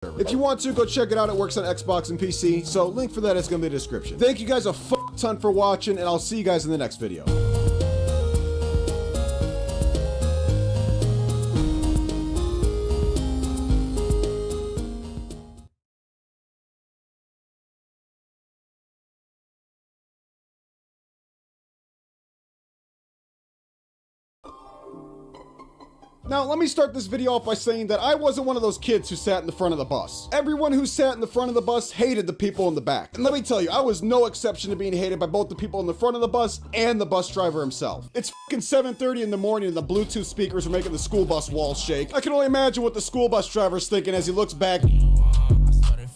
server. If you want to, go check it out. It works on Xbox and PC, so link for that is going to be in the description. Thank you guys a ton for watching, and I'll see you guys in the next video. Now, let me start this video off by saying that I wasn't one of those kids who sat in the front of the bus. Everyone who sat in the front of the bus hated the people in the back. And let me tell you, I was no exception to being hated by both the people in the front of the bus and the bus driver himself. It's fucking 7:30 in the morning and the Bluetooth speakers are making the school bus walls shake. I can only imagine what the school bus driver's thinking as he looks back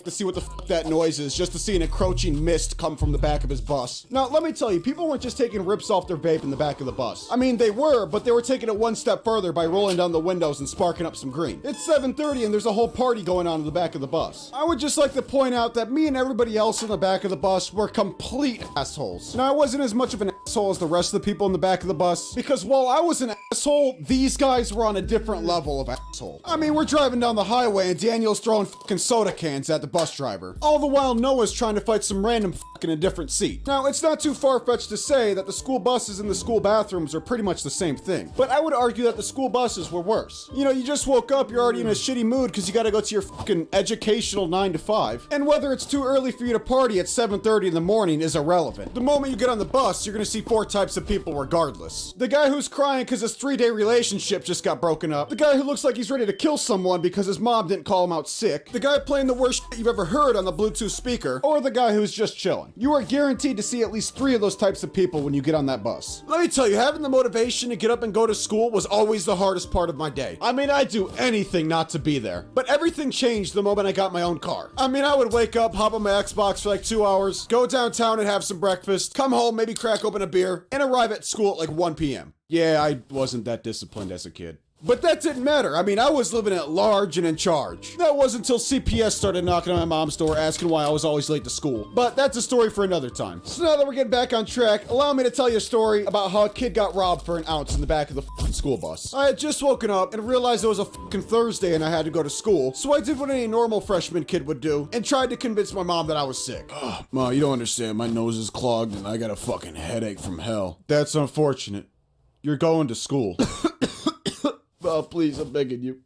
to see what the fuck that noise is, just to see an encroaching mist come from the back of his bus. Now, let me tell you, people weren't just taking rips off their vape in the back of the bus. I mean, they were, but they were taking it one step further by rolling down the windows and sparking up some green. It's 7:30 and there's a whole party going on in the back of the bus. I would just like to point out that me and everybody else in the back of the bus were complete assholes. Now, I wasn't as much of an asshole as the rest of the people in the back of the bus, because while I was an asshole, these guys were on a different level of asshole. I mean, we're driving down the highway and Daniel's throwing fucking soda cans at the bus driver. All the while Noah's trying to fight some random fucking in a different seat. Now, it's not too far-fetched to say that the school buses and the school bathrooms are pretty much the same thing. But I would argue that the school buses were worse. You know, you just woke up, you're already in a shitty mood because you gotta go to your fucking educational 9 to 5. And whether it's too early for you to party at 7:30 in the morning is irrelevant. The moment you get on the bus, you're gonna see 4 types of people regardless. The guy who's crying because his 3-day relationship just got broken up. The guy who looks like he's ready to kill someone because his mom didn't call him out sick. The guy playing the worst shit you've ever heard on the Bluetooth speaker. Or the guy who's just chilling. You are guaranteed to see at least 3 of those types of people when you get on that bus. Let me tell you, having the motivation to get up and go to school was always the hardest part of my day. I mean, I'd do anything not to be there. But everything changed the moment I got my own car. I mean, I would wake up, hop on my Xbox for like 2 hours, go downtown and have some breakfast, come home, maybe crack open a beer, and arrive at school at like 1 p.m. Yeah, I wasn't that disciplined as a kid. But that didn't matter. I mean, I was living at large and in charge. That wasn't until CPS started knocking on my mom's door asking why I was always late to school. But that's a story for another time. So now that we're getting back on track, allow me to tell you a story about how a kid got robbed for an ounce in the back of the fucking school bus. I had just woken up and realized it was a fucking Thursday and I had to go to school. So I did what any normal freshman kid would do and tried to convince my mom that I was sick. Oh, Ma, you don't understand. My nose is clogged and I got a fucking headache from hell. That's unfortunate. You're going to school. Oh, please, I'm begging you.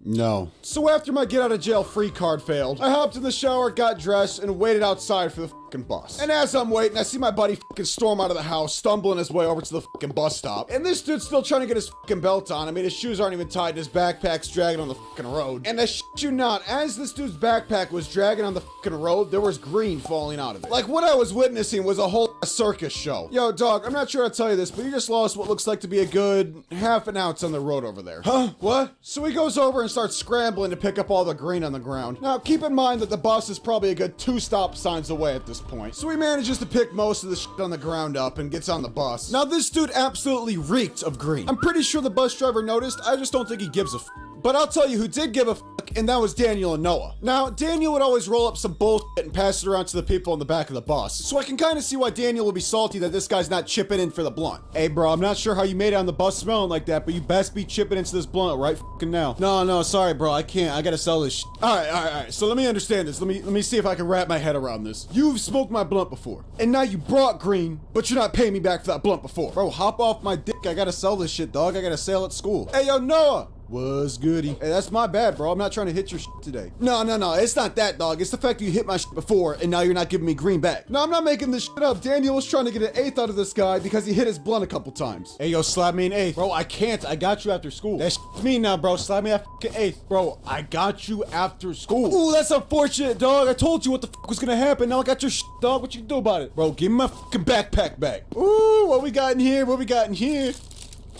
No. So after my get out of jail free card failed, I hopped in the shower, got dressed, and waited outside for the fucking bus. And as I'm waiting, I see my buddy fucking storm out of the house, stumbling his way over to the fucking bus stop. And this dude's still trying to get his fucking belt on. I mean, his shoes aren't even tied, and his backpack's dragging on the fucking road. And I shit you not, as this dude's backpack was dragging on the fucking road, there was green falling out of it. Like, what I was witnessing was a whole circus show. Yo, dog, I'm not sure how to tell you this, but you just lost what looks like to be a good half an ounce on the road over there. Huh? What? So he goes over and starts scrambling to pick up all the green on the ground. Now, keep in mind that the bus is probably a good 2 stop signs away at this point. So he manages to pick most of the shit on the ground up and gets on the bus. Now, this dude absolutely reeked of green. I'm pretty sure the bus driver noticed. I just don't think he gives a f. But I'll tell you who did give a fuck, and that was Daniel and Noah. Now, Daniel would always roll up some bullshit and pass it around to the people in the back of the bus. So I can kind of see why Daniel would be salty that this guy's not chipping in for the blunt. Hey, bro, I'm not sure how you made it on the bus smelling like that, but you best be chipping into this blunt right fucking now. No, sorry, bro, I can't. I gotta sell this shit. All right. So let me understand this. Let me see if I can wrap my head around this. You've smoked my blunt before, and now you brought green, but you're not paying me back for that blunt before. Bro, hop off my dick. I gotta sell this shit, dog. I gotta sell at school. Hey, yo, Noah. What's goody? Hey, that's my bad, bro. I'm not trying to hit your shit today. No. It's not that, dog. It's the fact that you hit my shit before, and now you're not giving me green back. No, I'm not making this shit up. Daniel was trying to get an 8th out of this guy because he hit his blunt a couple times. Hey, yo, slap me an 8th. Bro, I can't. I got you after school. That's me now, bro. Slap me a fucking 8th. Bro, I got you after school. Ooh, that's unfortunate, dog. I told you what the fuck was gonna happen. Now I got your shit, dog. What you can do about it? Bro, give me my fucking backpack back. Ooh, what we got in here?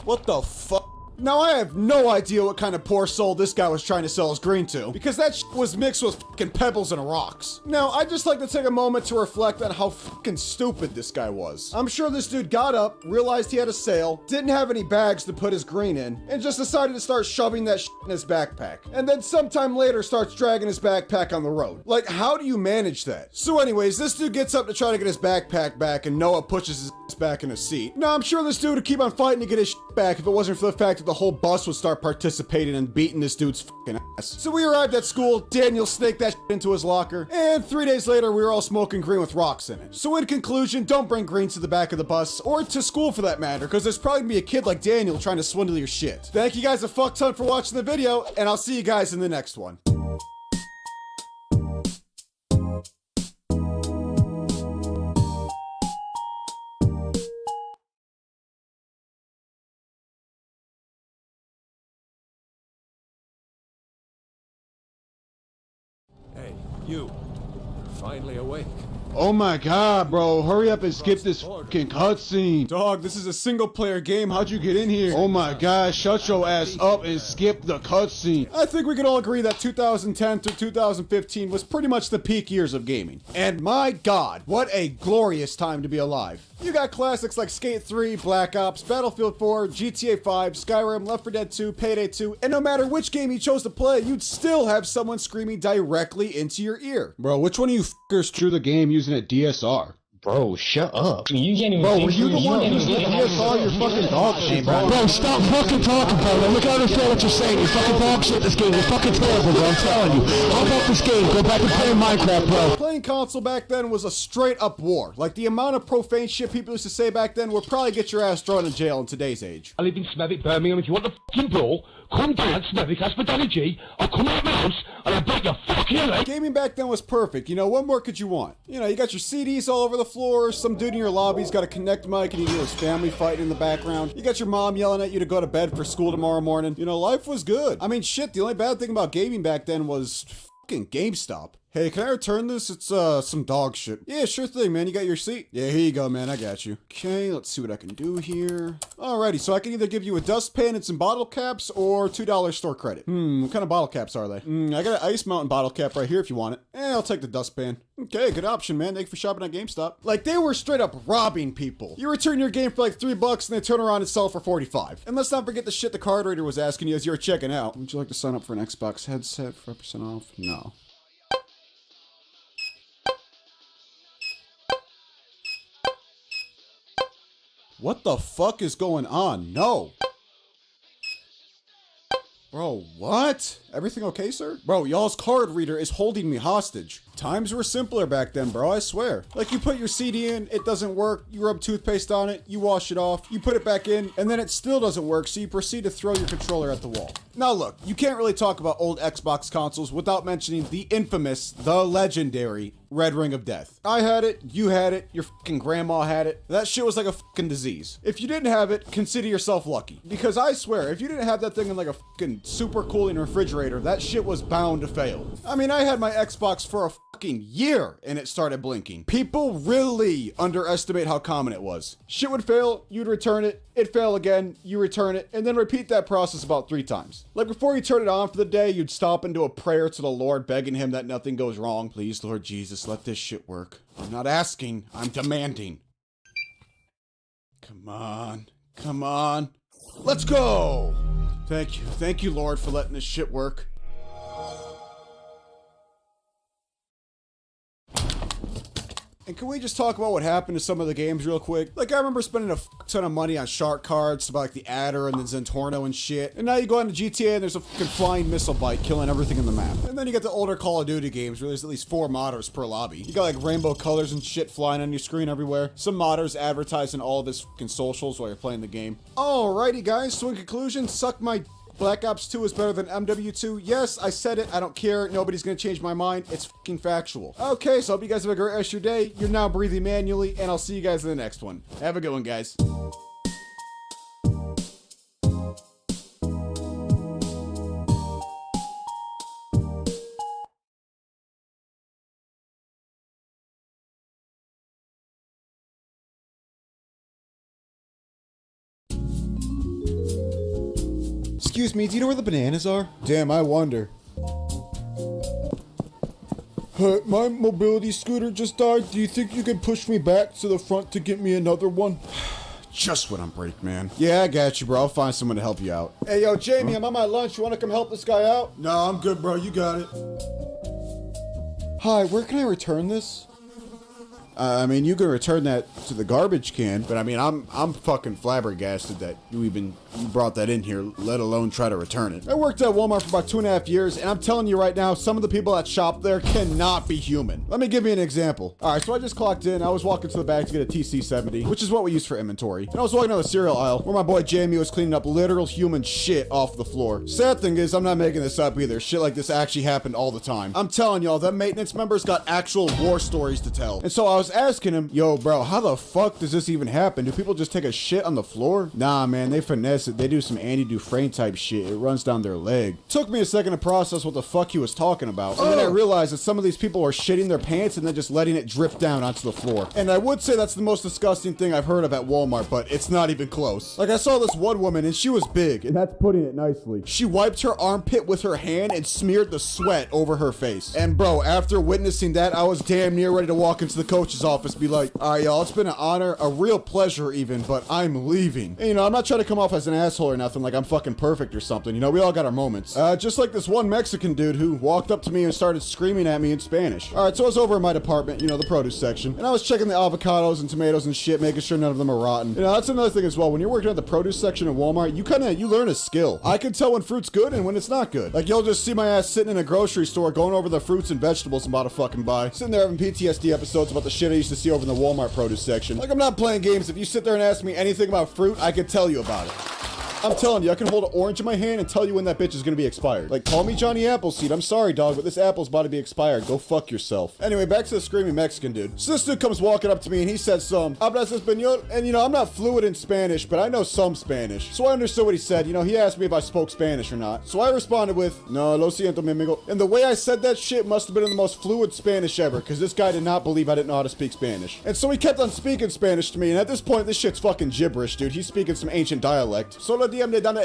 What the fuck? Now, I have no idea what kind of poor soul this guy was trying to sell his green to, because that shit was mixed with fucking pebbles and rocks. Now, I'd just like to take a moment to reflect on how fucking stupid this guy was. I'm sure this dude got up, realized he had a sale, didn't have any bags to put his green in, and just decided to start shoving that shit in his backpack. And then sometime later starts dragging his backpack on the road. Like, how do you manage that? So anyways, this dude gets up to try to get his backpack back, and Noah pushes his ass back in his seat. Now, I'm sure this dude would keep on fighting to get his shit back if it wasn't for the fact that the whole bus would start participating and beating this dude's fucking ass. So we arrived at school, Daniel snaked that shit into his locker, and 3 days later we were all smoking green with rocks in it. So in conclusion, don't bring greens to the back of the bus, or to school for that matter, because there's probably gonna be a kid like Daniel trying to swindle your shit. Thank you guys a fuck ton for watching the video, and I'll see you guys in the next one. Hey, you. Finally awake. Oh my god, bro. Hurry up and skip this fucking cutscene. Dog, this is a single player game. How'd you get in here? Oh my god, shut your ass up and skip the cutscene. I think we can all agree that 2010 through 2015 was pretty much the peak years of gaming. And my god, what a glorious time to be alive. You got classics like Skate 3, Black Ops, Battlefield 4, GTA 5, Skyrim, Left 4 Dead 2, Payday 2, and no matter which game you chose to play, you'd still have someone screaming directly into your ear. Bro, which one of you fuckers drew the game using a DSR? Bro, shut up. You can't even Bro, were you the one using the DSR? You're fucking dog shit, bro. Bro, stop fucking talking, bro. Look, I understand what you're saying. You're fucking dog shit this game. You're fucking terrible, bro. I'm telling you. How about this game? Go back and play Minecraft, bro. Playing console back then was a straight up war. Like the amount of profane shit people used to say back then would probably get your ass thrown in jail in today's age. I live in Smethwick, Birmingham. If you want the fucking brawl, come down Smethwick, ask for Danny G. I'll come out my house and I'll break your fucking leg. Gaming back then was perfect. You know, what more could you want? You know, you got your CDs all over the floor, some dude in your lobby's got a Connect mic and you hear his family fighting in the background. You got your mom yelling at you to go to bed for school tomorrow morning. You know, life was good. I mean, shit, the only bad thing about gaming back then was fucking GameStop. Hey, can I return this? It's, some dog shit. Yeah, sure thing, man. You got your seat? Yeah, here you go, man. I got you. Okay, let's see what I can do here. Alrighty, so I can either give you a dustpan and some bottle caps or $2 store credit. What kind of bottle caps are they? I got an Ice Mountain bottle cap right here if you want it. I'll take the dustpan. Okay, good option, man. Thank you for shopping at GameStop. Like, they were straight up robbing people. You return your game for like $3 and they turn around and sell it for 45. And let's not forget the shit the card reader was asking you as you were checking out. Would you like to sign up for an Xbox headset for 5% off? No. What the fuck is going on? No. Bro, what? Everything okay, sir? Bro, y'all's card reader is holding me hostage. Times were simpler back then, bro, I swear. Like, you put your CD in, it doesn't work, you rub toothpaste on it, you wash it off, you put it back in, and then it still doesn't work, so you proceed to throw your controller at the wall. Now look, you can't really talk about old Xbox consoles without mentioning the infamous, the legendary Red Ring of Death. I had it, you had it, your fucking grandma had it. That shit was like a fucking disease. If you didn't have it, consider yourself lucky. Because I swear, if you didn't have that thing in like a fucking super cooling refrigerator, that shit was bound to fail. I mean, I had my Xbox for a fucking year and it started blinking. People really underestimate how common it was. Shit would fail, you'd return it, it'd fail again, you return it, and then repeat that process about 3 times. Like, before you turn it on for the day, you'd stop and do a prayer to the Lord, begging him that nothing goes wrong. Please, Lord Jesus, let this shit work. I'm not asking, I'm demanding. Come on, come on. Let's go! Thank you, Lord, for letting this shit work. And can we just talk about what happened to some of the games real quick? Like, I remember spending a ton of money on shark cards to buy like the Adder and the Zentorno and shit. And now you go on to GTA and there's a fucking flying missile bite killing everything in the map. And then you get the older Call of Duty games where there's at least 4 modders per lobby. You got like rainbow colors and shit flying on your screen everywhere. Some modders advertising all of his fucking socials while you're playing the game. Alrighty guys, so in conclusion, suck my Black Ops 2 is better than MW2. Yes, I said it. I don't care. Nobody's gonna change my mind. It's fucking factual. Okay, so I hope you guys have a great rest of your day. You're now breathing manually, and I'll see you guys in the next one. Have a good one, guys. Excuse me, do you know where the bananas are? Damn, I wonder. Hey, my mobility scooter just died. Do you think you could push me back to the front to get me another one? Just when I'm break, man. Yeah, I got you, bro. I'll find someone to help you out. Hey, yo, Jamie, I'm on my lunch. You want to come help this guy out? No, I'm good, bro. You got it. Hi, where can I return this? I mean, you can return that to the garbage can, but I mean, I'm fucking flabbergasted that you brought that in here, let alone try to return it. I worked at Walmart for about 2.5 years, and I'm telling you right now, some of the people that shop there cannot be human. Let me give you an example. All right, so I just clocked in. I was walking to the back to get a TC70, which is what we use for inventory. And I was walking down the cereal aisle where my boy Jamie was cleaning up literal human shit off the floor. Sad thing is, I'm not making this up either. Shit like this actually happened all the time. I'm telling y'all, them maintenance members got actual war stories to tell. And so I was asking him, yo, bro, how the fuck does this even happen? Do people just take a shit on the floor? Nah, man, they finesse it. They do some Andy Dufresne type shit. It runs down their leg. Took me a second to process what the fuck he was talking about. And then I realized that some of these people are shitting their pants and then just letting it drip down onto the floor. And I would say that's the most disgusting thing I've heard of at Walmart, but it's not even close. Like, I saw this one woman and she was big, and that's putting it nicely. She wiped her armpit with her hand and smeared the sweat over her face. And bro, after witnessing that, I was damn near ready to walk into the coach's office, be like, all right, y'all, it's been an honor, a real pleasure even, but I'm leaving. And, you know, I'm not trying to come off as an asshole or nothing, like I'm fucking perfect or something. You know, we all got our moments. Just like this one Mexican dude who walked up to me and started screaming at me in Spanish. All right, so I was over in my department, you know, the produce section, and I was checking the avocados and tomatoes and shit, making sure none of them are rotten. You know, that's another thing as well. When you're working at the produce section in Walmart, you learn a skill. I can tell when fruit's good and when it's not good. Like, you'll just see my ass sitting in a grocery store going over the fruits and vegetables I'm about to fucking buy. Sitting there having PTSD episodes about the shit I used to see over in the Walmart produce section. Like, I'm not playing games. If you sit there and ask me anything about fruit, I could tell you about it. I'm telling you, I can hold an orange in my hand and tell you when that bitch is gonna be expired. Like, call me Johnny Appleseed. I'm sorry, dog, but this apple's about to be expired. Go fuck yourself. Anyway, back to the screaming Mexican dude. So this dude comes walking up to me and he said some, "Hablas español?" And you know, I'm not fluent in Spanish, but I know some Spanish. So I understood what he said. You know, he asked me if I spoke Spanish or not. So I responded with, "No, lo siento, mi amigo." And the way I said that shit must have been in the most fluid Spanish ever, because this guy did not believe I didn't know how to speak Spanish. And so he kept on speaking Spanish to me, and at this point, this shit's fucking gibberish, dude. He's speaking some ancient dialect. Solo diem de dana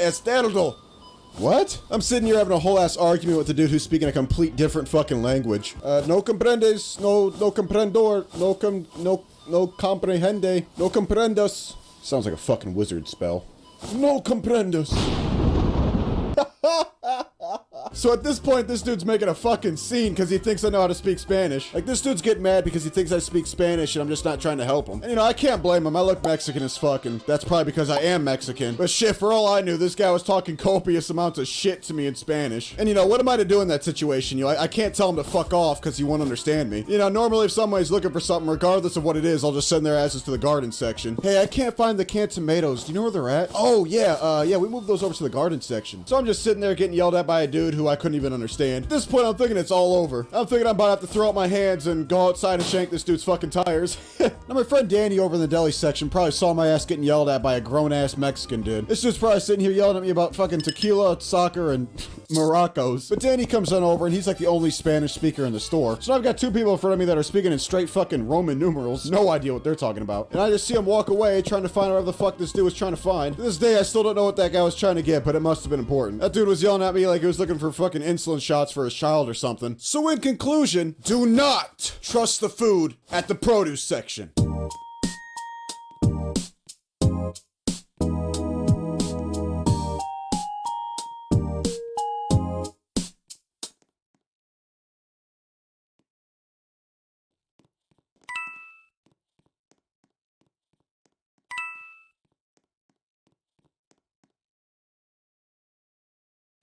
What? I'm sitting here having a whole ass argument with the dude who's speaking a complete different fucking language. No comprendes, no comprendor, no comprehende, no comprendos. Sounds like a fucking wizard spell. No comprendos. So at this point, this dude's making a fucking scene because he thinks I know how to speak Spanish. Like, this dude's getting mad because he thinks I speak Spanish and I'm just not trying to help him. And, you know, I can't blame him. I look Mexican as fuck, and that's probably because I am Mexican. But shit, for all I knew, this guy was talking copious amounts of shit to me in Spanish. And, you know, what am I to do in that situation? You know, I can't tell him to fuck off because he won't understand me. You know, normally if somebody's looking for something, regardless of what it is, I'll just send their asses to the garden section. Hey, I can't find the canned tomatoes. Do you know where they're at? Oh, yeah, we moved those over to the garden section. So I'm just sitting there getting yelled at by a dude who I couldn't even understand. At this point, I'm thinking it's all over. I'm thinking I'm about to have to throw out my hands and go outside and shank this dude's fucking tires. Now, my friend Danny over in the deli section probably saw my ass getting yelled at by a grown-ass Mexican dude. This dude's probably sitting here yelling at me about fucking tequila, soccer, and Moroccos. But Danny comes on over, and he's like the only Spanish speaker in the store. So I've got two people in front of me that are speaking in straight fucking Roman numerals. No idea what they're talking about. And I just see him walk away, trying to find whatever the fuck this dude was trying to find. To this day, I still don't know what that guy was trying to get, but it must have been important. That dude was yelling at me like he was looking for fucking insulin shots for his child or something. So in conclusion, do not trust the food at the produce section.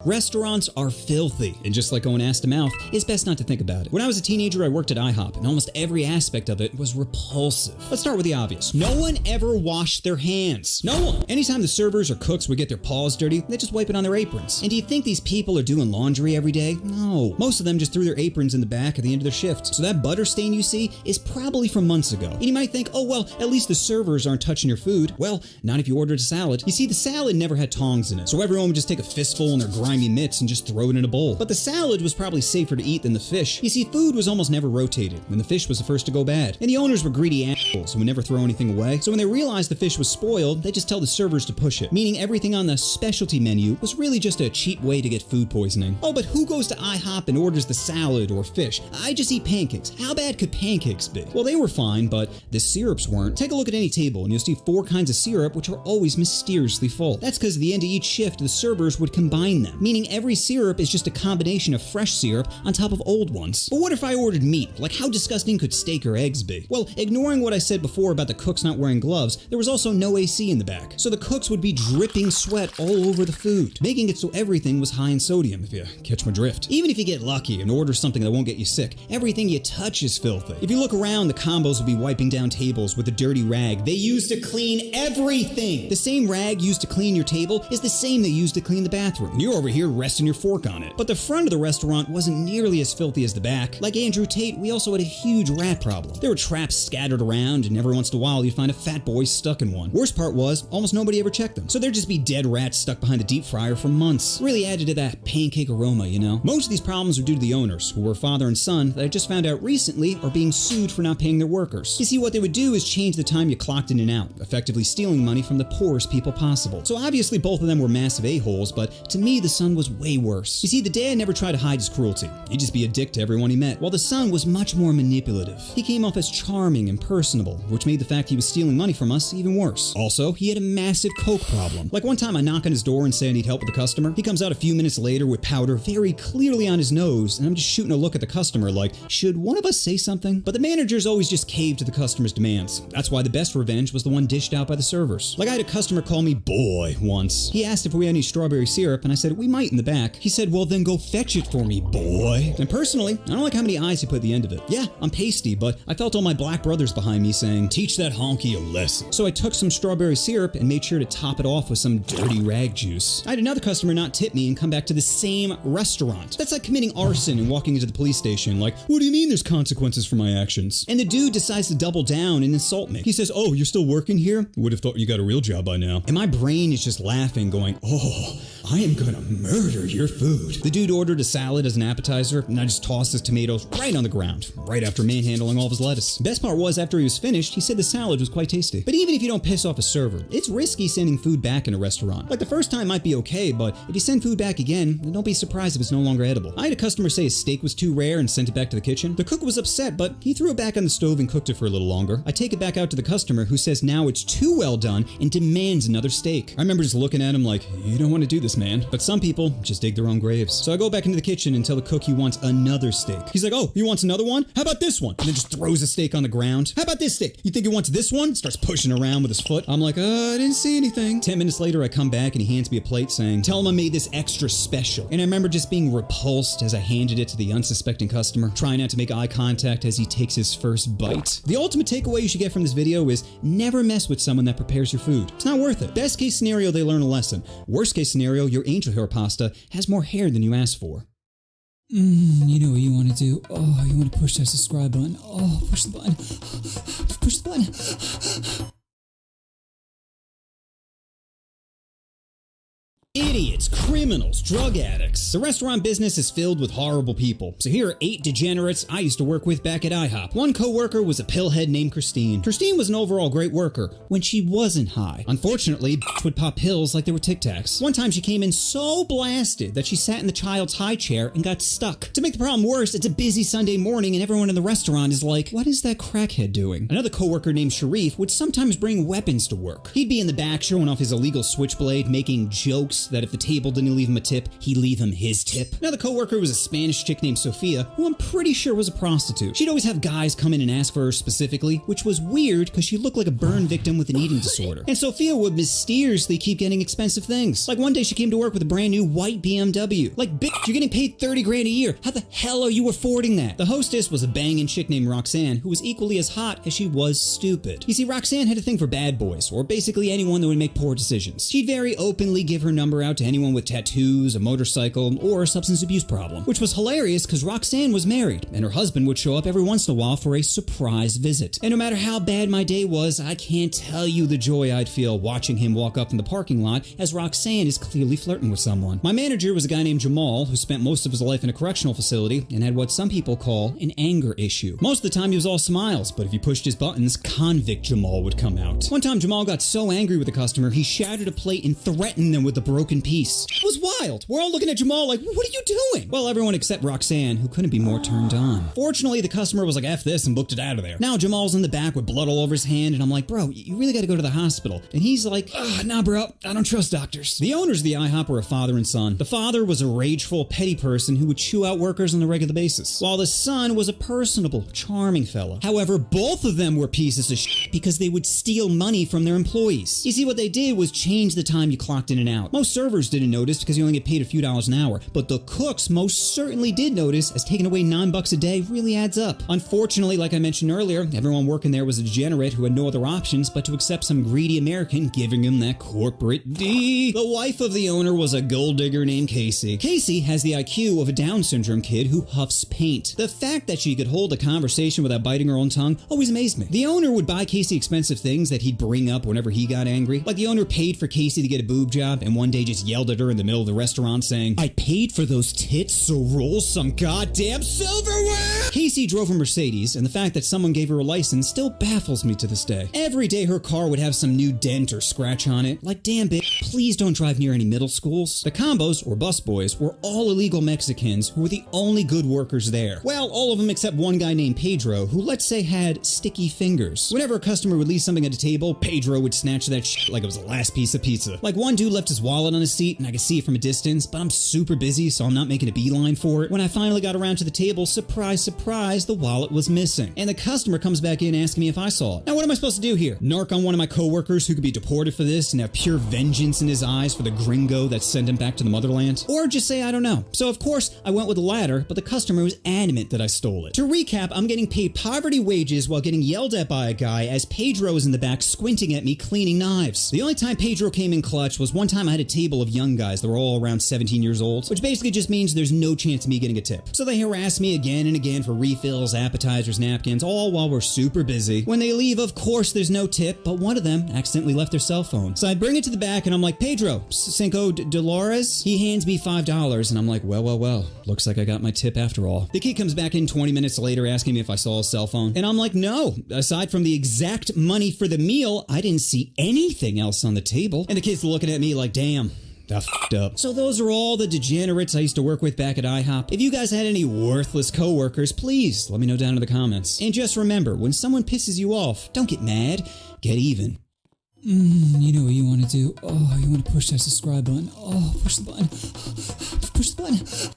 Restaurants are filthy, and just like going ass to mouth, it's best not to think about it. When I was a teenager, I worked at IHOP, and almost every aspect of it was repulsive. Let's start with the obvious. No one ever washed their hands. No one. Anytime the servers or cooks would get their paws dirty, they just wipe it on their aprons. And do you think these people are doing laundry every day? No. Most of them just threw their aprons in the back at the end of their shift. So that butter stain you see is probably from months ago. And you might think, oh well, at least the servers aren't touching your food. Well, not if you ordered a salad. You see, the salad never had tongs in it, so everyone would just take a fistful in their grimy mitts and just throw it in a bowl. But the salad was probably safer to eat than the fish. You see, food was almost never rotated, and the fish was the first to go bad. And the owners were greedy assholes who would never throw anything away. So when they realized the fish was spoiled, they just tell the servers to push it, meaning everything on the specialty menu was really just a cheap way to get food poisoning. Oh, but who goes to IHOP and orders the salad or fish? I just eat pancakes. How bad could pancakes be? Well, they were fine, but the syrups weren't. Take a look at any table, and you'll see 4 kinds of syrup, which are always mysteriously full. That's because at the end of each shift, the servers would combine them, meaning every syrup is just a combination of fresh syrup on top of old ones. But what if I ordered meat? Like, how disgusting could steak or eggs be? Well, ignoring what I said before about the cooks not wearing gloves, there was also no AC in the back, so the cooks would be dripping sweat all over the food, making it so everything was high in sodium, if you catch my drift. Even if you get lucky and order something that won't get you sick, everything you touch is filthy. If you look around, the combos will be wiping down tables with a dirty rag they use to clean everything. The same rag used to clean your table is the same they used to clean the bathroom. You're over here resting your fork on it. But the front of the restaurant wasn't nearly as filthy as the back. Like Andrew Tate, we also had a huge rat problem. There were traps scattered around, and every once in a while you'd find a fat boy stuck in one. Worst part was, almost nobody ever checked them. So there'd just be dead rats stuck behind the deep fryer for months. Really added to that pancake aroma, you know? Most of these problems were due to the owners, who were father and son that I just found out recently are being sued for not paying their workers. You see, what they would do is change the time you clocked in and out, effectively stealing money from the poorest people possible. So obviously both of them were massive a-holes, but to me the son was way worse. You see, the dad never tried to hide his cruelty. He'd just be a dick to everyone he met, while the son was much more manipulative. He came off as charming and personable, which made the fact he was stealing money from us even worse. Also, he had a massive coke problem. Like one time I knock on his door and say I need help with the customer. He comes out a few minutes later with powder very clearly on his nose, and I'm just shooting a look at the customer like, should one of us say something? But the managers always just caved to the customer's demands. That's why the best revenge was the one dished out by the servers. Like I had a customer call me boy once. He asked if we had any strawberry syrup, and I said, we might in the back. He said, well then go fetch it for me, boy. And personally, I don't like how many eyes he put at the end of it. Yeah, I'm pasty, but I felt all my black brothers behind me saying, teach that honky a lesson. So I took some strawberry syrup and made sure to top it off with some dirty rag juice. I had another customer not tip me and come back to the same restaurant. That's like committing arson and walking into the police station like, what do you mean there's consequences for my actions? And the dude decides to double down and insult me. He says, oh, you're still working here? Would have thought you got a real job by now. And my brain is just laughing going, oh, I am gonna murder your food. The dude ordered a salad as an appetizer, and I just tossed his tomatoes right on the ground, right after manhandling all of his lettuce. Best part was, after he was finished, he said the salad was quite tasty. But even if you don't piss off a server, it's risky sending food back in a restaurant. Like the first time might be okay, but if you send food back again, then don't be surprised if it's no longer edible. I had a customer say his steak was too rare and sent it back to the kitchen. The cook was upset, but he threw it back on the stove and cooked it for a little longer. I take it back out to the customer, who says now it's too well done and demands another steak. I remember just looking at him like, you don't want to do this, man. But some people just dig their own graves. So I go back into the kitchen and tell the cook he wants another steak. He's like, oh, he wants another one? How about this one? And then just throws a steak on the ground. How about this steak? You think he wants this one? Starts pushing around with his foot. I'm like, I didn't see anything. 10 minutes later, I come back and he hands me a plate saying, tell him I made this extra special. And I remember just being repulsed as I handed it to the unsuspecting customer, trying not to make eye contact as he takes his first bite. The ultimate takeaway you should get from this video is never mess with someone that prepares your food. It's not worth it. Best case scenario, they learn a lesson. Worst case scenario, your angel hair pasta has more hair than you asked for. You know what you want to do. Oh, you want to push that subscribe button. Oh, push the button. Push the button. Idiots, criminals, drug addicts. The restaurant business is filled with horrible people. So here are 8 degenerates I used to work with back at IHOP. One co-worker was a pillhead named Christine. Christine was an overall great worker when she wasn't high. Unfortunately, bitch would pop pills like they were Tic Tacs. One time she came in so blasted that she sat in the child's high chair and got stuck. To make the problem worse, it's a busy Sunday morning and everyone in the restaurant is like, what is that crackhead doing? Another co-worker named Sharif would sometimes bring weapons to work. He'd be in the back showing off his illegal switchblade, making jokes that if the table didn't leave him a tip, he'd leave him his tip. Another coworker was a Spanish chick named Sophia, who I'm pretty sure was a prostitute. She'd always have guys come in and ask for her specifically, which was weird because she looked like a burn victim with an eating disorder. And Sophia would mysteriously keep getting expensive things. Like one day she came to work with a brand new white BMW. Like, bitch, you're getting paid $30 grand a year. How the hell are you affording that? The hostess was a banging chick named Roxanne, who was equally as hot as she was stupid. You see, Roxanne had a thing for bad boys, or basically anyone that would make poor decisions. She'd very openly give her number out to anyone with tattoos, a motorcycle, or a substance abuse problem, which was hilarious because Roxanne was married, and her husband would show up every once in a while for a surprise visit. And no matter how bad my day was, I can't tell you the joy I'd feel watching him walk up in the parking lot as Roxanne is clearly flirting with someone. My manager was a guy named Jamal who spent most of his life in a correctional facility and had what some people call an anger issue. Most of the time he was all smiles, but if you pushed his buttons, convict Jamal would come out. One time Jamal got so angry with a customer, he shattered a plate and threatened them with a broken piece. It was was wild. We're all looking at Jamal like, what are you doing? Well, everyone except Roxanne, who couldn't be more turned on. Fortunately, the customer was like, F this, and booked it out of there. Now Jamal's in the back with blood all over his hand, and I'm like, bro, you really gotta go to the hospital. And he's like, nah, bro, I don't trust doctors. The owners of the IHOP were a father and son. The father was a rageful, petty person who would chew out workers on a regular basis, while the son was a personable, charming fella. However, both of them were pieces of shit because they would steal money from their employees. You see, what they did was change the time you clocked in and out. Most servers didn't notice because you only get paid a few dollars an hour, but the cooks most certainly did notice, as taking away $9 a day really adds up. Unfortunately, like I mentioned earlier, everyone working there was a degenerate who had no other options but to accept some greedy American giving him that corporate D. The wife of the owner was a gold digger named Casey. Casey has the IQ of a Down syndrome kid who huffs paint. The fact that she could hold a conversation without biting her own tongue always amazed me. The owner would buy Casey expensive things that he'd bring up whenever he got angry. Like the owner paid for Casey to get a boob job and one day just yelled at her in the middle of the restaurant saying, I paid for those tits, so roll some goddamn silverware! Casey drove a Mercedes, and the fact that someone gave her a license still baffles me to this day. Every day her car would have some new dent or scratch on it. Like, damn bitch, please don't drive near any middle schools. The combos, or bus boys, were all illegal Mexicans who were the only good workers there. Well, all of them except one guy named Pedro, who let's say had sticky fingers. Whenever a customer would leave something at a table, Pedro would snatch that shit like it was the last piece of pizza. Like one dude left his wallet on his seat and I could see it from a distance, but I'm super busy so I'm not making a beeline for it. When I finally got around to the table, surprise, surprise, the wallet was missing. And the customer comes back in asking me if I saw it. Now what am I supposed to do here? Narc on one of my coworkers who could be deported for this and have pure vengeance in his eyes for the gringo that sent him back to the motherland? Or just say I don't know. So of course I went with the latter, but the customer was adamant that I stole it. To recap, I'm getting paid poverty wages while getting yelled at by a guy as Pedro is in the back squinting at me cleaning knives. The only time Pedro came in clutch was one time I had a table of young guys that were all around 17 years old, which basically just means there's no chance of me getting a tip. So they harass me again and again for refills, appetizers, napkins, all while we're super busy. When they leave, of course there's no tip, but one of them accidentally left their cell phone. So I bring it to the back and I'm like, Pedro, Cinco Dolores? He hands me $5 and I'm like, well, looks like I got my tip after all. The kid comes back in 20 minutes later asking me if I saw his cell phone. And I'm like, no, aside from the exact money for the meal, I didn't see anything else on the table. And the kid's looking at me like, damn. I f***ed up. So those are all the degenerates I used to work with back at IHOP. If you guys had any worthless coworkers, please let me know down in the comments. And just remember, when someone pisses you off, don't get mad, get even. You know what you want to do. Oh, you want to push that subscribe button. Oh, push the button. Push the button.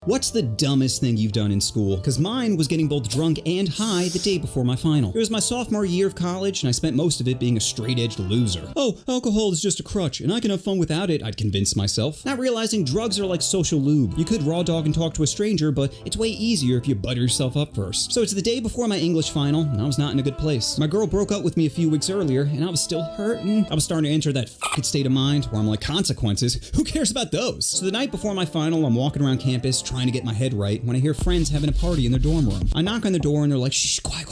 What's the dumbest thing you've done in school? Because mine was getting both drunk and high the day before my final. It was my sophomore year of college, and I spent most of it being a straight-edged loser. Oh, alcohol is just a crutch, and I can have fun without it, I'd convince myself. Not realizing drugs are like social lube. You could raw dog and talk to a stranger, but it's way easier if you butter yourself up first. So it's the day before my English final, and I was not in a good place. My girl broke up with me a few weeks earlier, and I was still hurting. I was starting to enter that f***ing state of mind where I'm like, consequences? Who cares about those? So the night before my final, I'm walking around campus, trying to get my head right when I hear friends having a party in their dorm room. I knock on the door and they're like, shh, quiet.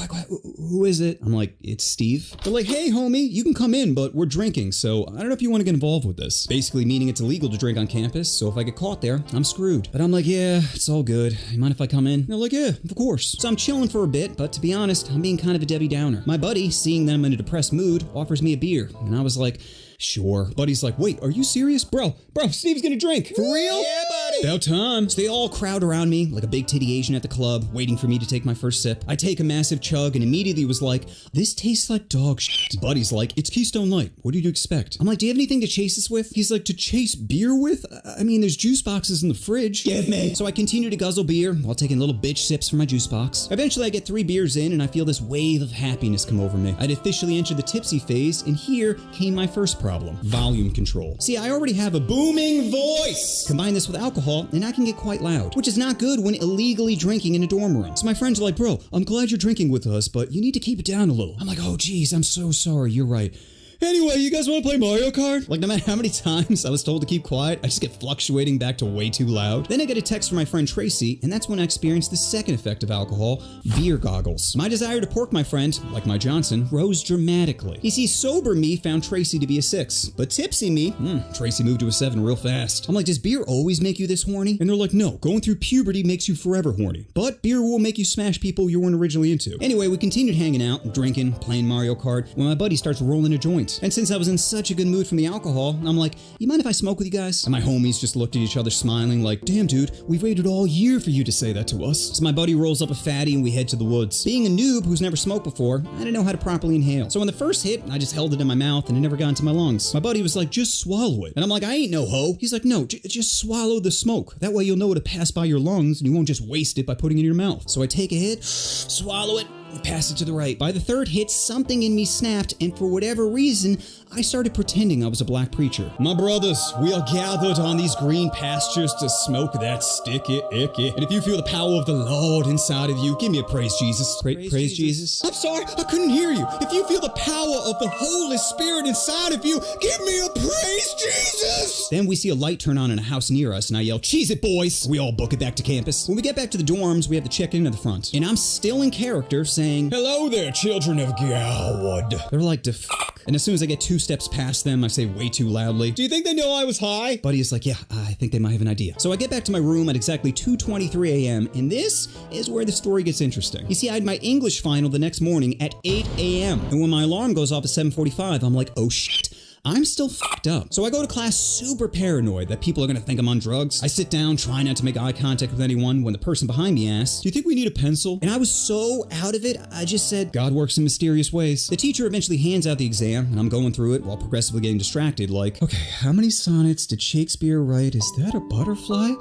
Who is it? I'm like, it's Steve. They're like, hey homie, you can come in, but we're drinking, so I don't know if you want to get involved with this. Basically meaning it's illegal to drink on campus, so if I get caught there, I'm screwed. But I'm like, yeah, it's all good. You mind if I come in? And they're like, yeah, of course. So I'm chilling for a bit, but to be honest, I'm being kind of a Debbie Downer. My buddy, seeing them in a depressed mood, offers me a beer, and I was like, sure. Buddy's like, wait, are you serious? Bro, Steve's gonna drink. For real? Yeah, buddy. About time. So they all crowd around me like a big titty Asian at the club, waiting for me to take my first sip. I take a massive chug and immediately was like, this tastes like dog shit. Buddy's like, it's Keystone Light. What did you expect? I'm like, do you have anything to chase this with? He's like, to chase beer with? I mean, there's juice boxes in the fridge. Give me. So I continue to guzzle beer while taking little bitch sips from my juice box. Eventually I get 3 beers in and I feel this wave of happiness come over me. I'd officially entered the tipsy phase, and here came my first problem. Volume control. See, I already have a booming voice. Combine this with alcohol and I can get quite loud, which is not good when illegally drinking in a dorm room. So my friends are like, bro, I'm glad you're drinking with us, but you need to keep it down a little. I'm like, oh geez, I'm so sorry, you're right. Anyway, you guys want to play Mario Kart? Like, no matter how many times I was told to keep quiet, I just get fluctuating back to way too loud. Then I get a text from my friend Tracy, and that's when I experienced the second effect of alcohol, beer goggles. My desire to pork my friend, like my Johnson, rose dramatically. You see, sober me found Tracy to be a 6, but tipsy me, Tracy moved to a 7 real fast. I'm like, does beer always make you this horny? And they're like, no, going through puberty makes you forever horny, but beer will make you smash people you weren't originally into. Anyway, we continued hanging out, drinking, playing Mario Kart, when my buddy starts rolling a joint. night. And since I was in such a good mood from the alcohol, I'm like, you mind if I smoke with you guys? And my homies just looked at each other smiling like, damn dude, we've waited all year for you to say that to us. So my buddy rolls up a fatty and we head to the woods. Being a noob who's never smoked before, I didn't know how to properly inhale. So on the first hit, I just held it in my mouth and it never got into my lungs. My buddy was like, just swallow it. And I'm like, I ain't no hoe. He's like, no, just swallow the smoke. That way you'll know it'll pass by your lungs and you won't just waste it by putting it in your mouth. So I take a hit, swallow it, and pass it to the right. By the third hit, something in me snapped, and for whatever reason, I started pretending I was a black preacher. My brothers, we are gathered on these green pastures to smoke that sticky icky. And if you feel the power of the Lord inside of you, give me a praise Jesus. Praise Jesus. I'm sorry, I couldn't hear you. If you feel the power of the Holy Spirit inside of you, give me a praise Jesus. Then we see a light turn on in a house near us, and I yell, cheese it, boys. We all book it back to campus. When we get back to the dorms, we have to check in at the front. And I'm still in character saying, hello there, children of God. They're like, the fuck. And as soon as I get 2 steps past them, I say way too loudly, do you think they know I was high? Buddy is like, yeah, I think they might have an idea. So I get back to my room at exactly 2:23 a.m. and this is where the story gets interesting. You see, I had my English final the next morning at 8 a.m. And when my alarm goes off at 7:45, I'm like, oh shit. I'm still fucked up. So I go to class super paranoid that people are gonna think I'm on drugs. I sit down, try not to make eye contact with anyone when the person behind me asks, do you think we need a pencil? And I was so out of it, I just said, God works in mysterious ways. The teacher eventually hands out the exam, and I'm going through it while progressively getting distracted, like, okay, how many sonnets did Shakespeare write? Is that a butterfly?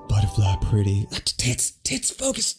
Butterfly pretty. Tits, focus.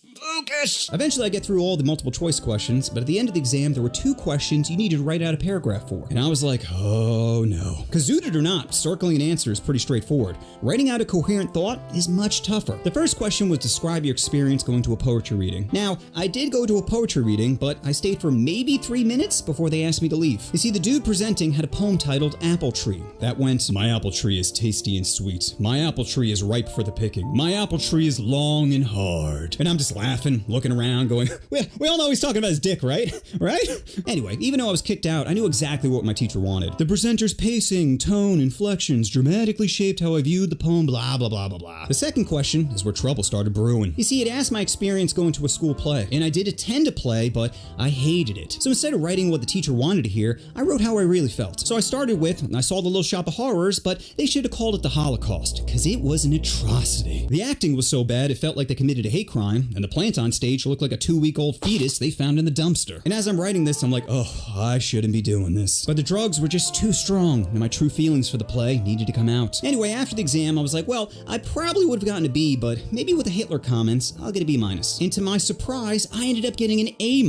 Eventually I get through all the multiple choice questions, but at the end of the exam there were 2 questions you needed to write out a paragraph for. And I was like, oh no. Because zooted or not, circling an answer is pretty straightforward. Writing out a coherent thought is much tougher. The first question was describe your experience going to a poetry reading. Now, I did go to a poetry reading, but I stayed for maybe 3 minutes before they asked me to leave. You see, the dude presenting had a poem titled Apple Tree. That went, my apple tree is tasty and sweet. My apple tree is ripe for the picking. My apple tree is long and hard. And I'm just laughing, looking around, going, we all know he's talking about his dick, right? Right? Anyway, even though I was kicked out, I knew exactly what my teacher wanted. The presenter's pacing, tone, inflections dramatically shaped how I viewed the poem, blah, blah, blah, blah, blah. The second question is where trouble started brewing. You see, it asked my experience going to a school play, and I did attend a play, but I hated it. So instead of writing what the teacher wanted to hear, I wrote how I really felt. So I started with, I saw the Little Shop of Horrors, but they should have called it the Holocaust, because it was an atrocity. The acting was so bad, it felt like they committed a hate crime, and the plant on stage looked like a 2-week-old fetus they found in the dumpster. And as I'm writing this, I'm like, oh, I shouldn't be doing this. But the drugs were just too strong, and my true feelings for the play needed to come out. Anyway, after the exam, I was like, well, I probably would have gotten a B, but maybe with the Hitler comments, I'll get a B-. And to my surprise, I ended up getting an A-.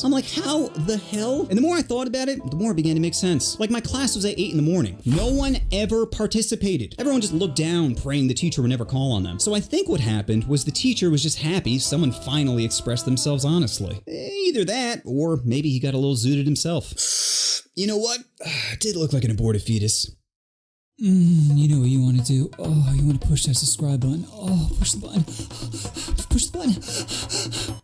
I'm like, how the hell? And the more I thought about it, the more it began to make sense. Like, my class was at 8 in the morning. No one ever participated. Everyone just looked down, praying the teacher would never call on them. So I think what happened was the teacher was just happy someone finally expressed themselves honestly. Either that, or maybe he got a little zooted himself. You know what? It did look like an aborted fetus. You know what you want to do? Oh, you want to push that subscribe button. Oh, push the button. Push the button.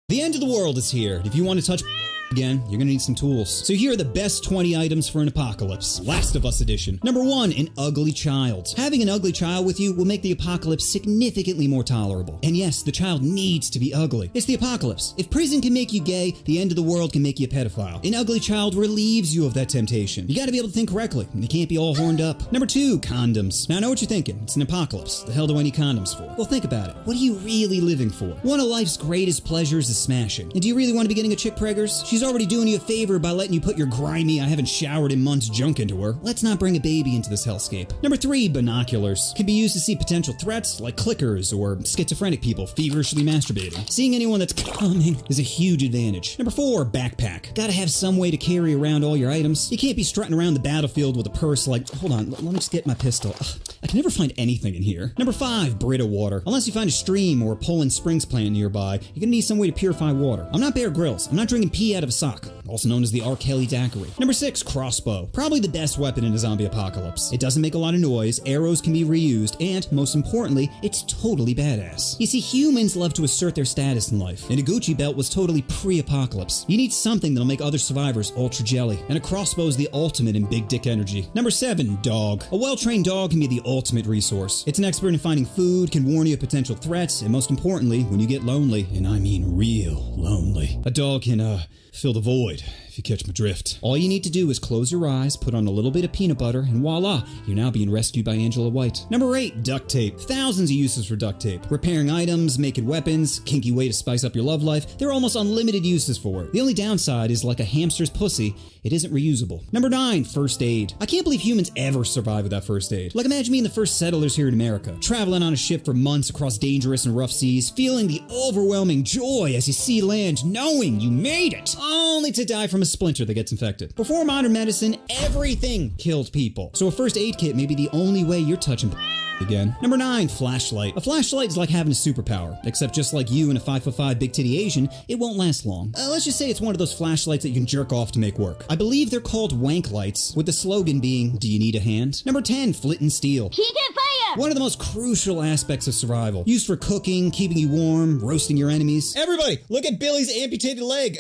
The end of the world is here. If you want to touch again, you're gonna need some tools. So here are the best 20 items for an apocalypse. Last of Us edition. Number 1, an ugly child. Having an ugly child with you will make the apocalypse significantly more tolerable. And yes, the child needs to be ugly. It's the apocalypse. If prison can make you gay, the end of the world can make you a pedophile. An ugly child relieves you of that temptation. You gotta be able to think correctly, and you can't be all horned up. Number 2, condoms. Now I know what you're thinking. It's an apocalypse. The hell do I need condoms for? Well, think about it. What are you really living for? One of life's greatest pleasures is smashing. And do you really want to be getting a chick preggers? She's already doing you a favor by letting you put your grimy, I haven't showered in months junk into her. Let's not bring a baby into this hellscape. Number 3, binoculars. Can be used to see potential threats like clickers or schizophrenic people feverishly masturbating. Seeing anyone that's coming is a huge advantage. Number 4, backpack. Gotta have some way to carry around all your items. You can't be strutting around the battlefield with a purse like, hold on, let me just get my pistol. Ugh, I can never find anything in here. Number 5, Brita water. Unless you find a stream or a Poland Springs plant nearby, you're gonna need some way to purify water. I'm not Bear Grylls. I'm not drinking pee out of a sock, also known as the R. Kelly daiquiri. Number 6, crossbow. Probably the best weapon in a zombie apocalypse. It doesn't make a lot of noise, arrows can be reused, and most importantly, it's totally badass. You see, humans love to assert their status in life, and a Gucci belt was totally pre-apocalypse. You need something that'll make other survivors ultra jelly, and a crossbow is the ultimate in big dick energy. Number 7, dog. A well-trained dog can be the ultimate resource. It's an expert in finding food, can warn you of potential threats, and most importantly, when you get lonely, and I mean real lonely, a dog can, fill the void if you catch my drift. All you need to do is close your eyes, put on a little bit of peanut butter, and voila, you're now being rescued by Angela White. Number 8, duct tape. Thousands of uses for duct tape. Repairing items, making weapons, kinky way to spice up your love life. There are almost unlimited uses for it. The only downside is like a hamster's pussy, it isn't reusable. Number 9, first aid. I can't believe humans ever survive without first aid. Like imagine being the first settlers here in America, traveling on a ship for months across dangerous and rough seas, feeling the overwhelming joy as you see land, knowing you made it, only to die from a splinter that gets infected. Before modern medicine, everything killed people. So a first aid kit may be the only way you're touching again. Number 9, flashlight. A flashlight is like having a superpower, except just like you and a 5'5" big titty Asian, it won't last long. Let's just say it's one of those flashlights that you can jerk off to make work. I believe they're called wank lights, with the slogan being, do you need a hand? Number 10, flint and steel. Keep it fire! One of the most crucial aspects of survival. Used for cooking, keeping you warm, roasting your enemies. Everybody, look at Billy's amputated leg.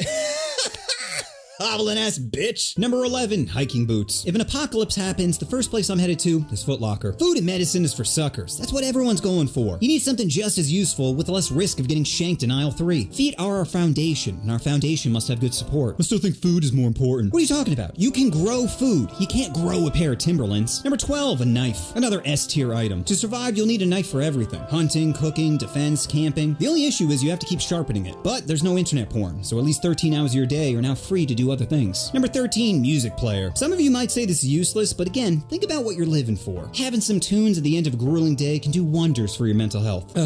Hobbling ass bitch. Number 11, hiking boots. If an apocalypse happens, the first place I'm headed to is Foot Locker. Food and medicine is for suckers. That's what everyone's going for. You need something just as useful with less risk of getting shanked in aisle 3. Feet are our foundation, and our foundation must have good support. I still think food is more important. What are you talking about? You can grow food. You can't grow a pair of Timberlands. Number 12, a knife. Another S-tier item. To survive, you'll need a knife for everything. Hunting, cooking, defense, camping. The only issue is you have to keep sharpening it. But there's no internet porn, so at least 13 hours of your day are now free to do other things. Number 13, music player. Some of you might say this is useless, but again, think about what you're living for. Having some tunes at the end of a grueling day can do wonders for your mental health.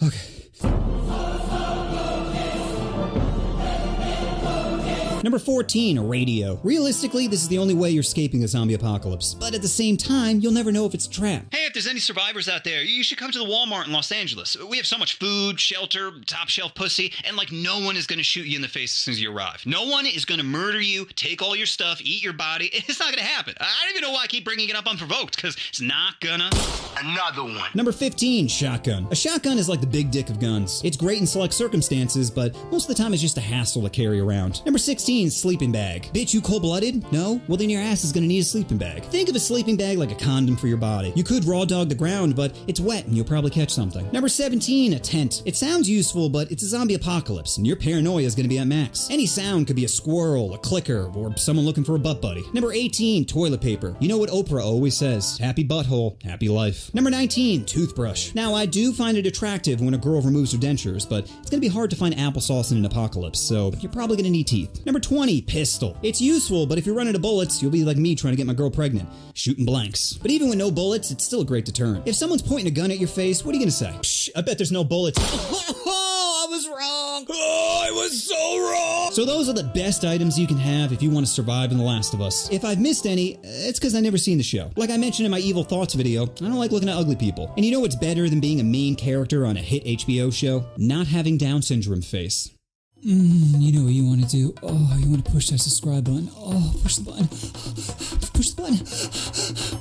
Okay. Number 14, a radio. Realistically, this is the only way you're escaping a zombie apocalypse. But at the same time, you'll never know if it's a trap. Hey, if there's any survivors out there, you should come to the Walmart in Los Angeles. We have so much food, shelter, top shelf pussy, and like no one is going to shoot you in the face as soon as you arrive. No one is going to murder you, take all your stuff, eat your body. It's not going to happen. I don't even know why I keep bringing it up unprovoked, because it's not gonna. Another one. Number 15, shotgun. A shotgun is like the big dick of guns. It's great in select circumstances, but most of the time it's just a hassle to carry around. Number 16, sleeping bag. Bitch, you cold-blooded? No? Well, then your ass is gonna need a sleeping bag. Think of a sleeping bag like a condom for your body. You could raw dog the ground, but it's wet and you'll probably catch something. Number 17, a tent. It sounds useful, but it's a zombie apocalypse, and your paranoia is gonna be at max. Any sound could be a squirrel, a clicker, or someone looking for a butt buddy. Number 18, toilet paper. You know what Oprah always says, happy butthole, happy life. Number 19, toothbrush. Now, I do find it attractive when a girl removes her dentures, but it's gonna be hard to find applesauce in an apocalypse, so you're probably gonna need teeth. Number 20, pistol. It's useful, but if you're running out of bullets, you'll be like me trying to get my girl pregnant, shooting blanks. But even with no bullets, it's still a great deterrent. If someone's pointing a gun at your face, what are you gonna say? Psh, I bet there's no bullets. I was wrong. Oh, I was so wrong. So those are the best items you can have if you want to survive in The Last of Us. If I've missed any, it's because I've never seen the show. Like I mentioned in my Evil Thoughts video, I don't like looking at ugly people. And you know what's better than being a main character on a hit HBO show? Not having Down syndrome face. You know what you want to do. Oh, you want to push that subscribe button. Oh, push the button. Push the button.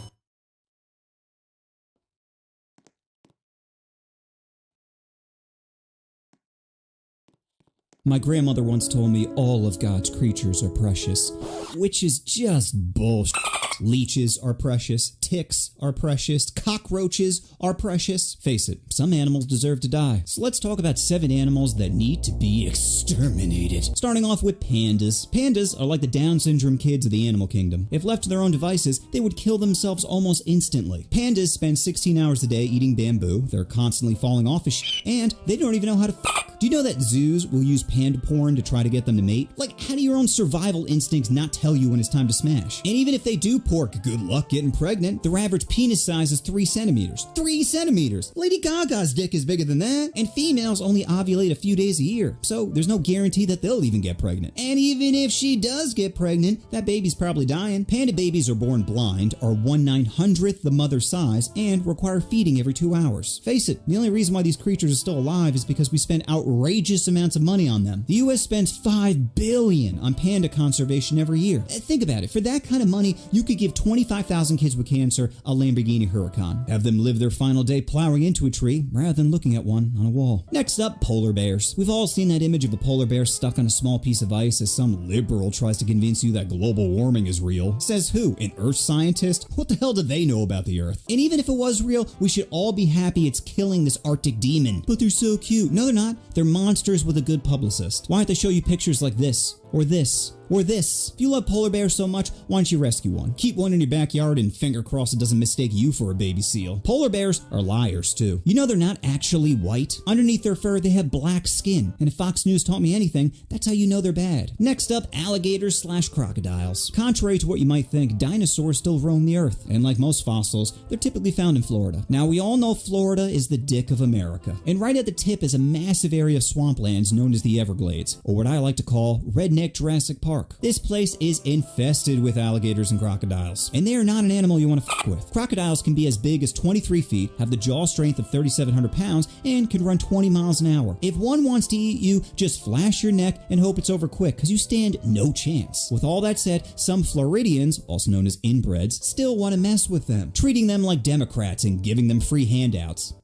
My grandmother once told me all of God's creatures are precious, which is just bullshit. Leeches are precious, ticks are precious, cockroaches are precious. Face it, some animals deserve to die. So let's talk about 7 animals that need to be exterminated. Starting off with pandas. Pandas are like the Down syndrome kids of the animal kingdom. If left to their own devices, they would kill themselves almost instantly. Pandas spend 16 hours a day eating bamboo, they're constantly falling off of shit, and they don't even know how to fuck. Do you know that zoos will use panda porn to try to get them to mate? Like, how do your own survival instincts not tell you when it's time to smash? And even if they do pork, good luck getting pregnant. Their average penis size is 3 centimeters. 3 centimeters! Lady Gaga's dick is bigger than that. And females only ovulate a few days a year, so there's no guarantee that they'll even get pregnant. And even if she does get pregnant, that baby's probably dying. Panda babies are born blind, are 1/900th the mother's size, and require feeding every 2 hours. Face it, the only reason why these creatures are still alive is because we spend outrageous amounts of money on them. The US spends $5 billion on panda conservation every year. Think about it, for that kind of money, you could give 25,000 kids with cancer a Lamborghini Huracan. Have them live their final day plowing into a tree rather than looking at one on a wall. Next up, polar bears. We've all seen that image of a polar bear stuck on a small piece of ice as some liberal tries to convince you that global warming is real. Says who? An earth scientist? What the hell do they know about the earth? And even if it was real, we should all be happy it's killing this Arctic demon. But they're so cute. No, they're not. They're monsters with a good publicist. Why don't they show you pictures like this? Or this. Or this. If you love polar bears so much, why don't you rescue one? Keep one in your backyard and finger cross it doesn't mistake you for a baby seal. Polar bears are liars too. You know they're not actually white. Underneath their fur, they have black skin. And if Fox News taught me anything, that's how you know they're bad. Next up, alligators / crocodiles. Contrary to what you might think, dinosaurs still roam the earth. And like most fossils, they're typically found in Florida. Now, we all know Florida is the dick of America. And right at the tip is a massive area of swamplands known as the Everglades, or what I like to call Redneck Jurassic Park. This place is infested with alligators and crocodiles, and they are not an animal you want to fuck with. Crocodiles can be as big as 23 feet, have the jaw strength of 3,700 pounds, and can run 20 miles an hour. If one wants to eat you, just flash your neck and hope it's over quick, because you stand no chance. With all that said, some Floridians, also known as inbreds, still want to mess with them, treating them like Democrats and giving them free handouts.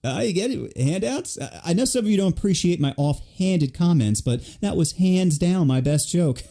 You get it? Handouts? I know some of you don't appreciate my offhanded comments, but that was hands down my best joke.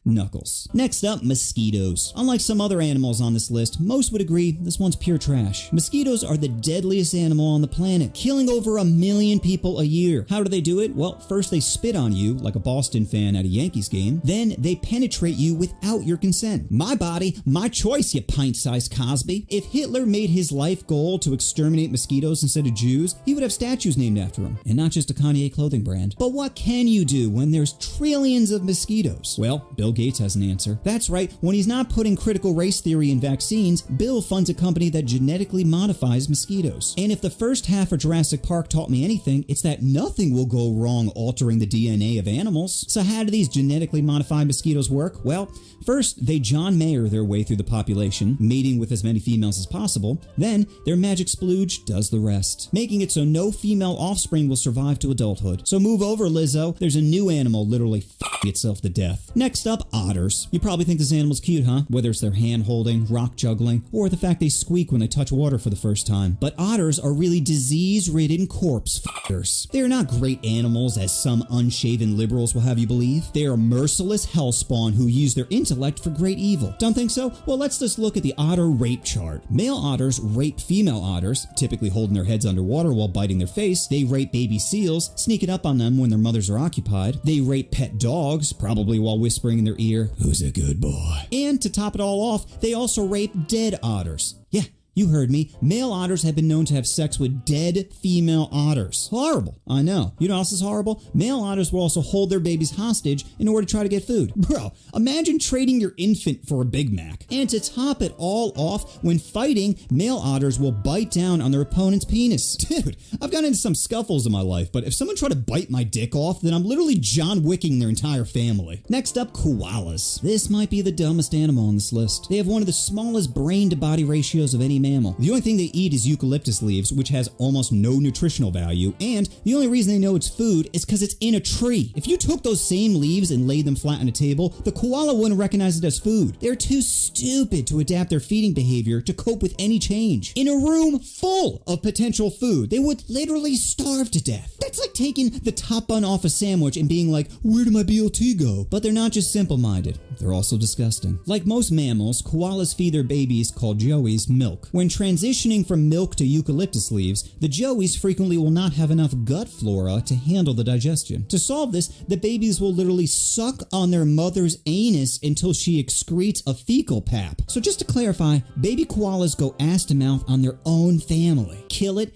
Knuckles. Next up, mosquitoes. Unlike some other animals on this list, most would agree this one's pure trash. Mosquitoes are the deadliest animal on the planet, killing over 1 million people a year. How do they do it? Well, first they spit on you, like a Boston fan at a Yankees game. Then they penetrate you without your consent. My body, my choice, you pint-sized Cosby. If Hitler made his life goal to exterminate mosquitoes instead of Jews, he would have statues named after him, and not just a Kanye clothing brand. But what can you do when there's trillions of mosquitoes? Well, Bill Gates has an answer. That's right, when he's not putting critical race theory in vaccines, Bill funds a company that genetically modifies mosquitoes. And if the first half of Jurassic Park taught me anything, it's that nothing will go wrong altering the DNA of animals. So how do these genetically modified mosquitoes work? Well, first, they John Mayer their way through the population, mating with as many females as possible. Then, their magic splooge does the rest, making it so no female offspring will survive to adulthood. So move over, Lizzo. There's a new animal literally f***ing itself to death. Next up, otters. You probably think this animal's cute, huh? Whether it's their hand holding, rock juggling, or the fact they squeak when they touch water for the first time. But otters are really disease-ridden corpse f***ers. They are not great animals as some unshaven liberals will have you believe. They are merciless hellspawn who use their intellect for great evil. Don't think so? Well, let's just look at the otter rape chart. Male otters rape female otters, typically holding their heads underwater while biting their face. They rape baby seals, sneaking up on them when their mothers are occupied. They rape pet dogs, probably while whispering in their ear, "Who's a good boy?" And to top it all off, they also rape dead otters. Yeah, you heard me. Male otters have been known to have sex with dead female otters. Horrible, I know. You know what else is horrible? Male otters will also hold their babies hostage in order to try to get food. Bro, imagine trading your infant for a Big Mac. And to top it all off, when fighting, male otters will bite down on their opponent's penis. Dude, I've gotten into some scuffles in my life, but if someone tried to bite my dick off, then I'm literally John Wicking their entire family. Next up, koalas. This might be the dumbest animal on this list. They have one of the smallest brain-to-body ratios of any mammal. The only thing they eat is eucalyptus leaves, which has almost no nutritional value, and the only reason they know it's food is because it's in a tree. If you took those same leaves and laid them flat on a table, the koala wouldn't recognize it as food. They're too stupid to adapt their feeding behavior to cope with any change. In a room full of potential food, they would literally starve to death. That's like taking the top bun off a sandwich and being like, "Where did my BLT go?" But they're not just simple-minded, they're also disgusting. Like most mammals, koalas feed their babies, called joeys, milk. When transitioning from milk to eucalyptus leaves, the joeys frequently will not have enough gut flora to handle the digestion. To solve this, the babies will literally suck on their mother's anus until she excretes a fecal pap. So just to clarify, baby koalas go ass to mouth on their own family. Kill it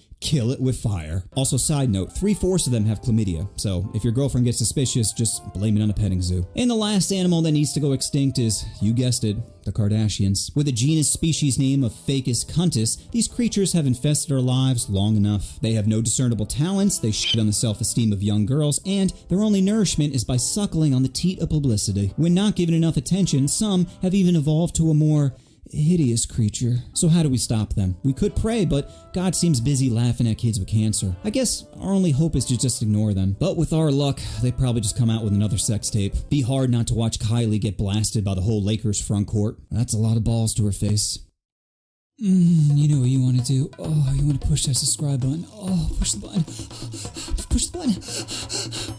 with fire. Also, side note, 3/4 of them have chlamydia, so if your girlfriend gets suspicious, just blame it on a petting zoo. And the last animal that needs to go extinct is, you guessed it, the Kardashians. With a genus species name of Facus cuntus, these creatures have infested our lives long enough. They have no discernible talents, they shit on the self-esteem of young girls, and their only nourishment is by suckling on the teat of publicity. When not given enough attention, some have even evolved to a more hideous creature. So how do we stop them? We could pray, but God seems busy laughing at kids with cancer. I guess our only hope is to just ignore them. But with our luck, they'd probably just come out with another sex tape. Be hard not to watch Kylie get blasted by the whole Lakers front court. That's a lot of balls to her face. You know what you want to do? Oh, you want to push that subscribe button. Oh, push the button. Push the button.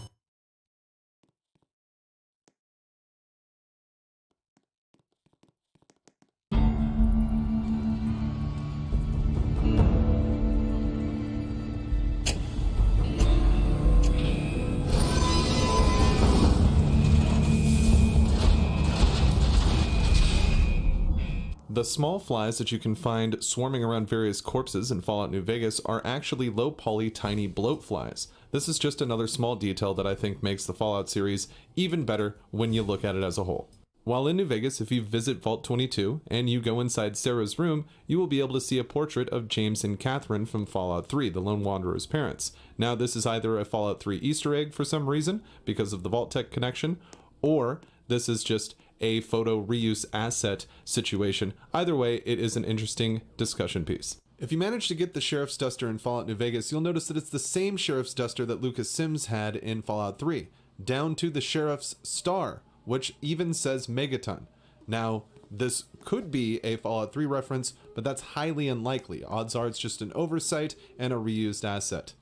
The small flies that you can find swarming around various corpses in Fallout New Vegas are actually low-poly tiny bloat flies. This is just another small detail that I think makes the Fallout series even better when you look at it as a whole. While in New Vegas, if you visit Vault 22 and you go inside Sarah's room, you will be able to see a portrait of James and Catherine from Fallout 3, the Lone Wanderer's parents. Now, this is either a Fallout 3 Easter egg for some reason, because of the Vault Tech connection, or this is just a photo reuse asset situation. Either way, it is an interesting discussion piece. If you manage to get the Sheriff's Duster in Fallout New Vegas, you'll notice that it's the same Sheriff's Duster that Lucas Sims had in Fallout 3, down to the Sheriff's Star, which even says Megaton. Now, this could be a Fallout 3 reference, but that's highly unlikely. Odds are it's just an oversight and a reused asset.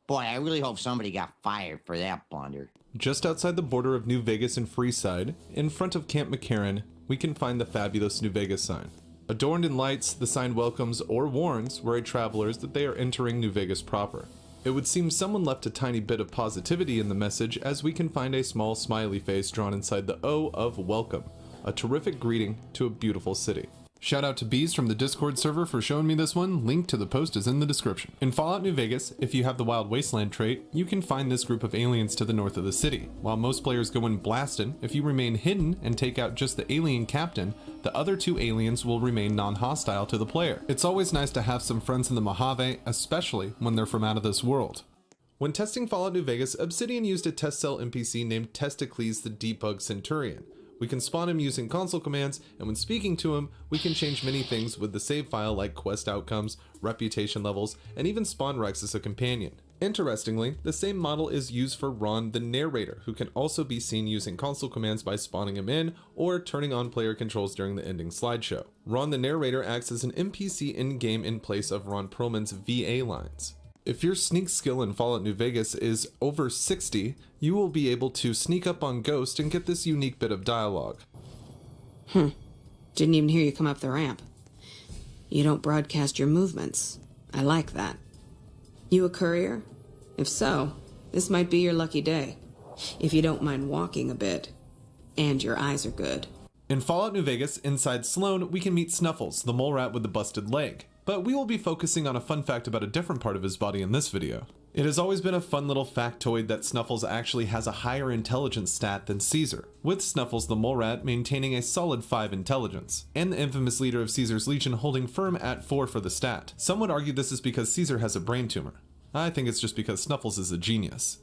Boy, I really hope somebody got fired for that blunder. Just outside the border of New Vegas and Freeside, in front of Camp McCarran, we can find the fabulous New Vegas sign. Adorned in lights, the sign welcomes or warns worried travelers that they are entering New Vegas proper. It would seem someone left a tiny bit of positivity in the message, as we can find a small smiley face drawn inside the O of welcome, a terrific greeting to a beautiful city. Shout out to Bees from the Discord server for showing me this one. Link to the post is in the description. In Fallout New Vegas, if you have the Wild Wasteland trait, you can find this group of aliens to the north of the city. While most players go in blasting, if you remain hidden and take out just the alien captain, the other two aliens will remain non-hostile to the player. It's always nice to have some friends in the Mojave, especially when they're from out of this world. When testing Fallout New Vegas, Obsidian used a test cell NPC named Testicles the Debug Centurion. We can spawn him using console commands, and when speaking to him, we can change many things with the save file like quest outcomes, reputation levels, and even spawn Rex as a companion. Interestingly, the same model is used for Ron the Narrator, who can also be seen using console commands by spawning him in or turning on player controls during the ending slideshow. Ron the Narrator acts as an NPC in-game in place of Ron Perlman's VA lines. If your sneak skill in Fallout New Vegas is over 60, you will be able to sneak up on Ghost and get this unique bit of dialogue. Didn't even hear you come up the ramp. You don't broadcast your movements. I like that. You a courier? If so, this might be your lucky day. If you don't mind walking a bit. And your eyes are good. In Fallout New Vegas, inside Sloan, we can meet Snuffles, the mole rat with the busted leg. But we will be focusing on a fun fact about a different part of his body in this video. It has always been a fun little factoid that Snuffles actually has a higher intelligence stat than Caesar, with Snuffles the mole rat maintaining a solid 5 intelligence, and the infamous leader of Caesar's Legion holding firm at 4 for the stat. Some would argue this is because Caesar has a brain tumor. I think it's just because Snuffles is a genius.